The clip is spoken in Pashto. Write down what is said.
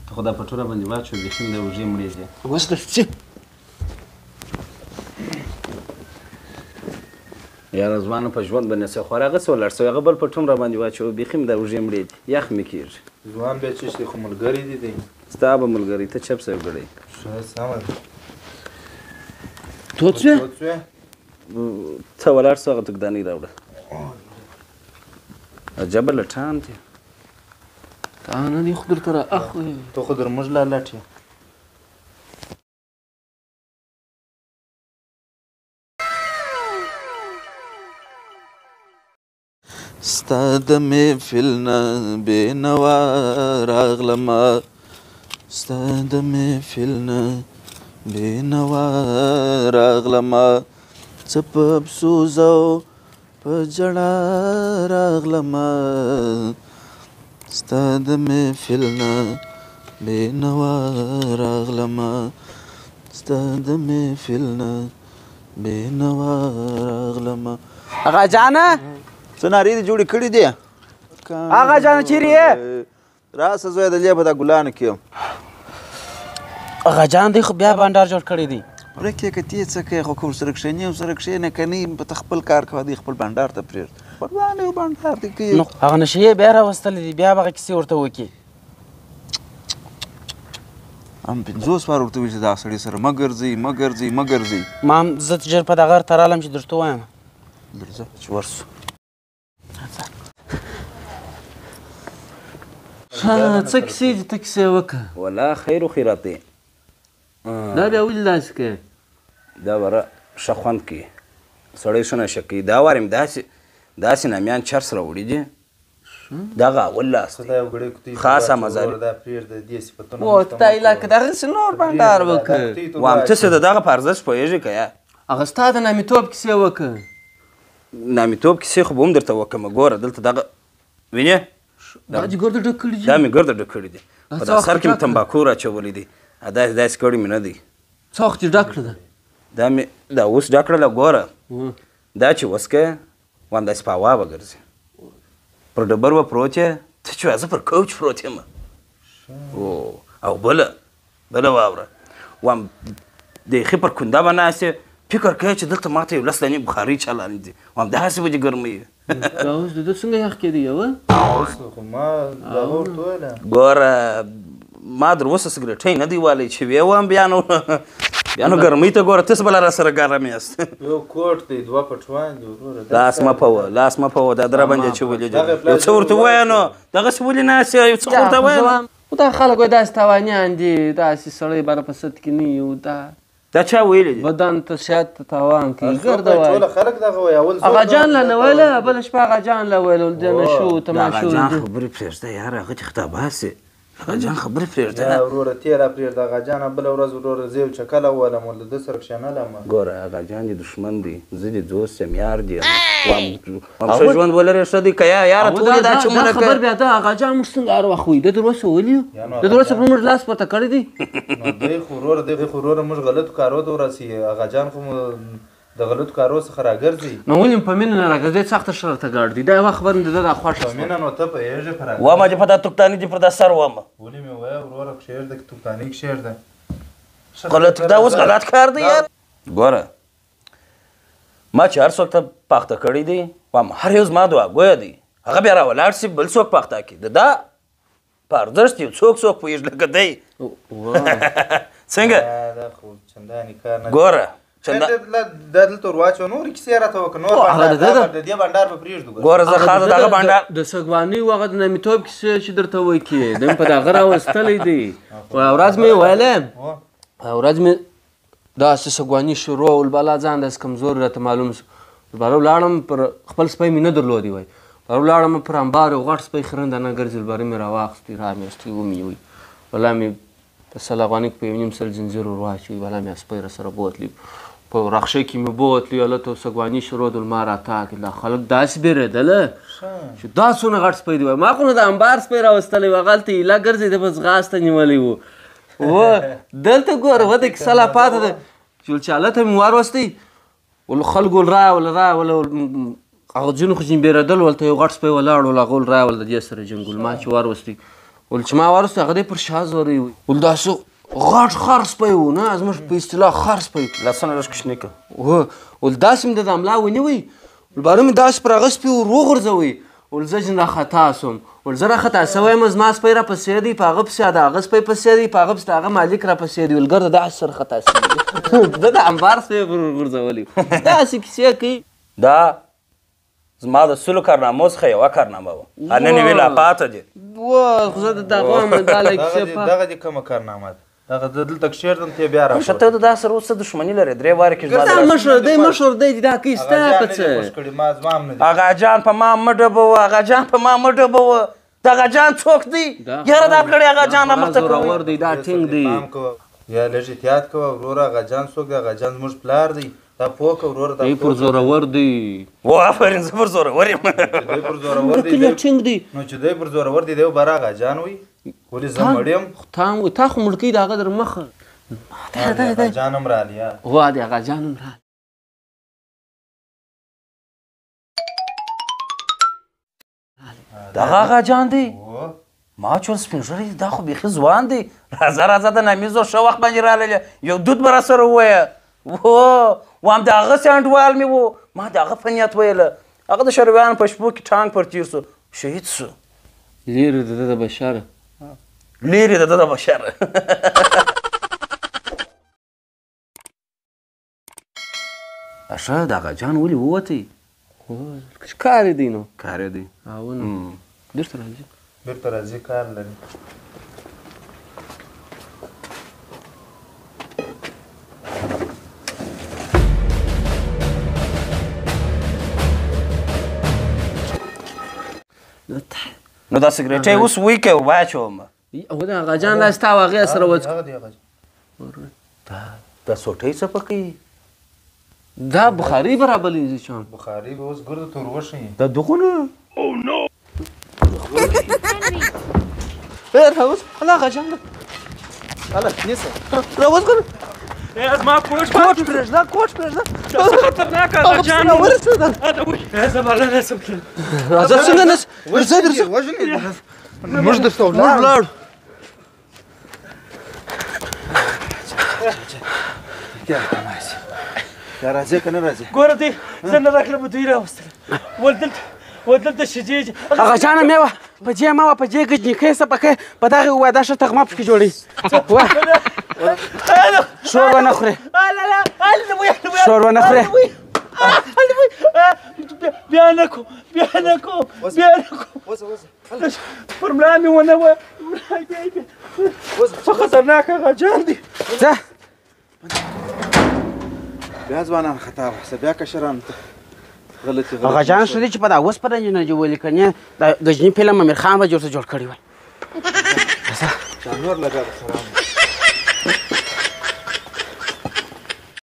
ته خو دا پټو راباندې واچوه بیخي مې د اوږې مړې دي اوس درځي یاره ځوانه په ژوند باندې څه خورا هغه څه ولاړ سوی هغه بل پټوم راباندې واچوه بیخي مې د اوږې مړې دي یخ مې کېږي ځوان بیا چیش دی خو ملګري دي دی ستا به ملګری ته چپ سوی ګړی ښه سمه ده تود شوې ته ولاړ سو هغه تګدانۍ راوړه عجبه لټان دی تا نه دي خو درته را اخلي ته خو در موږ لا لټ یې ستا د محفل نه بېنوا راغلمه ستا د محفل نه بېنوا راغلمه څه په افسوس او په ژړا راغلمه ستا د محفل نه بېنوا راغلمه ستا د محفل نه بېنوا راغلمه اغا جانه څه نارې دې جوړې کړي دي اغا جانه چیرې یې راسه زویه د لیبه دا ګلانو کې یم اغا جان دی خو بیا بانډار جوړ کړی دی ورک یې که تی څه کوې خو که ورسره کښېنې ورسره کښېنه که نه په ته خپل کار کوه دی خپل بانډار ته پرېږده خپلوان یو بانډار دی کوي نو هغه نشه یې بیا راوستلی دی بیا به هغه کیسې ورته وکړي هم 50 وار ورته وایي چې دا سړي سره مه ګرځئ مه ګرځئ مه ګرځئ ما هم زه ژر په دغه ته رالم چې درته ووایم درځه چې ورسو څه کیسې دي ته کیسې وکړه ولا خیر و خیرات دی دا بیا ولې داسې کوې دا بره ښه خوند کوي سړی ښه نشه کوي دا وار مې داسې نامیان چرس راوړي دي دغه اول لاس دی خاصه مزاري دا پرېږده دې صفتونه او تا علاقه دغسې نور بانډار وکړه وایم ته څه د دغه په ارزښت پوهېږې که یا هغه ستا د نامیتوب کیسې وکړه نامیتوب کیسې خو به هم درته وکړمه ګوره دلته دغه وینې دا دې ګرده ډک کړي دي دا مې ګرده ډک کړي دي په دا سر کې مې تمباکو راچولی دي داسې کړي مې نه دی څه وخت یې ډک کړه دا مې دا اوس ډک کړله ګوره دا چې وسکه وام داسې په هوا به ګرځي پر ډبر به پروت یې ته چې وایه زه پر کوچ پروت یم او بله واوره وام بیخي پر کونده به ناست یې فکر کوي چې دلته ماته یو 10 دانې بخارۍ چالانې دي وام داسې به چې ګرموي دا اوس د ده څنګه یخ کېدی یوه خو ما دغه ورته ویله ګوره ما در اوسه سګرټۍ نه دی والی چې ویې وم بیا نو ګرمۍ ته ګوره تاسو به لا راسره ګرم یاست یو کوټ دی 2 پټوان دي وروره لاس مه پوه دا در باندې اچولي دي یو څه ورته ووایه نو دغسې ولې ناست یې یو څه ورته ووایه خو دا خلک وایي داسې تاوانیان دي داسې سړی بره په سد کې نه یو دا چا ویلي دي بدن ته شاید ته تاوان کوي ګرده وایي ټوله خلک دغه وایي اول هغه جان له نه ویله بله شپه هغه جان له ویله د نشو د تماشو هغه جان خبرې پرېږده یاره هغه چې خطاباسې هغه جان خبرې پرېږده یا وروره تېره پرېږده هغه جانه بله ورځ وروره زه یو چکله وولم ول د ده سره کښېنلم ګوره هغه جان دې دښمن دی زه دې دوست یم یار دی وام ښه ژوند ولرې ښه دی که یاره ته ولې دا چمونه کوې خبر بیا دا هغه جان موږ څنګه هر وخت وایي ده در اوسه ویلي یو ده در اوسه پر موږ لاس پورته کړی دی نو دی خو وروره موږ غلطو کارو ته ورسي هغه جان خو د غلطو کارو څخه راګرځي نو ولې په مینه نه راګرځي سخته شرط ته ګاډ دی دا یوه خبره د ده دا خوښه په مینه نو ته پوهېږې په وامه چې په دا توکتاني دي پر دا سر وامه ولې مې ووایه وروره کښېږده توپاني کښېږده غلط دا اوس غلط کار دی یار ګوره ما چې هر څوک ته پاخته کړی دی وام هر یو زما دعاګویه دی هغه بیا راولاړ شي بل څوک پاخته کړي د دا په ارزښت یو څوک پوهېږي لکه دی څنګه دا خو چندانې کار نه ګوره دا دلته ور واچوه نورې کیسې راته وکړه نور د دې بانډار به پرېږدو ګوره زه خاصه دغه بانډار د سګوانۍ و هغه د نامیتوب کیسې چې درته وکړې دوی په دغه راوستلی دی ورځ مې ویلی ورځ مې داسې سګواني شروع البلا ځان داسې کمزوري راته معلوم شو الباره ولاړم پر خپل سپی مې نه درلودی وایي الباره ولاړم پر امبار یو غټ سپی خرنده نه ګرځي الباره مې راواخیستې رامېستې ومې وایي بلا مې په 100 افغانۍ په 1.5 سل زنځیر ور واچوي بلا مې سپی راسره بوتلي په رخشۍ کې مې بوتلي هلته سګواني شروع د لمر راته دا خلک داسې بیرېدله چې دا څونه غټ سپی دی وایي ما خو نو د امبار سپی راوستلی و هغلته ایله ګرځي د به ځغاسته نیولی و دلته ګوره وده کیسه لا پاته ده چې ول چې هلته مې واروستی ول خلکو ول راوله هغه ځینو خو ځینې بیرېدل ولته یو غټ سپی ولاړ ول هغه ول راول د دې سره جنګول ما چې واروستی ول چې ما وروسته هغه دی پر شا زوری وي ول داسې غټ خر سپی و نه زموږ په اصطلاح خر سپی لاسونه لږ کوچني کړه ول داسې مې د املا ونیوی ول باره مې داسې پر هغه سپي ور وغورځوئ ول زه چې راخطا سوم ول زه راخطا سوی یم زما سپی راپسې دی په هغه پسې د هغه سپی پسې دی په هغه پسې د هغه مالک راپسې دی ول ګرده داسې سرخطا سوي ده د انبار سپی ور وغورځولی داسې کیسې کوي دا زما د سلو کارنامو څخه یوه کارنامه وه نن یې لا پاته دي خو زه د دغه مډاله کیسې دغه دې کومه کارنامه ده دغه دلته کښېږدم ته بیا شه ته د دا سره اوس څه دښمني لرې درې واره کې دا مشر دی دا کوي ستا په څه اغا جان په ما مه ډبوه اغا جان په ما مه ډبوه د اغا جان څوک دی یاره دا کړی اغا جان رامخته زورور دی دا ټینګ دی یا لږ احتیاط کوه وروره اغا جان څوک دی اغا جان زموږ پلار دی دا پوه که وروره دی پر زورور دی و آفرین زه پر زورور یم دی پر زورور دی ټینګ دی نو چې دی پر زورور دی دی بر اغا جان وي ولې زه مړ یم تا خو مړ کوي د هغه در مخه اغا جان هم رالی هو د هغه جان هم رالی دغه اغا جان دی ما چون سپین ږیری دا خو بیخي ځوان دی راځه د نامیزو ښه وخت باندې راغلی یو دود به راسره ووایه وام د هغسې انډوال مې و ما د هغه په نیت ویله هغه د شرویانو په شپو کې ټانک پر تیر سو شهید سو لیرې د ده د بشره لیرې د ده د بشره ښه د هغه جان ولې ووتی کار یې دی نو کار یې دی اونه بېرته راځي بیرته راځي کار لري نو دا سګرټ یې اوس وی که واچوم او د هغه جان دا ستا او هغې سره وڅښه دا سوټۍ څه پکوي دا بخاري برابرې چون بخاري به اوس ګردو تور وښي دا دغونه راوځه هله هغه جان ده هله نیسه راوځه ګوره زما کوټ پرېږده کوټ پرېږده څه خطرناک هغه جان راورسېده زه به نه نسم تللی راځه څنګه نس ورځه درځه موږ درته ولاړو یا راځې که نه راځې ګوره دی زه نه راکړه به دوی راوستله ودلته شجې هغه جانه مېوه په جې مه وه په جې ګجنیکۍ څه پکې په دغې ووایه دا ښه تغمه پکې جوړوي شور ونه خورې شور ونه خورې بیا نه کوم پر ملا مې ونه وایه څه خطرناک هغه جان دی ځه بیا ځوانان خطا وحسه بیا کشران ته غلطي هغه جان څه دی چې په دا اوسپنه نه جوړولي که نه د ګجني فلم امیر خان به جوړ کړی وای نور لګا سلام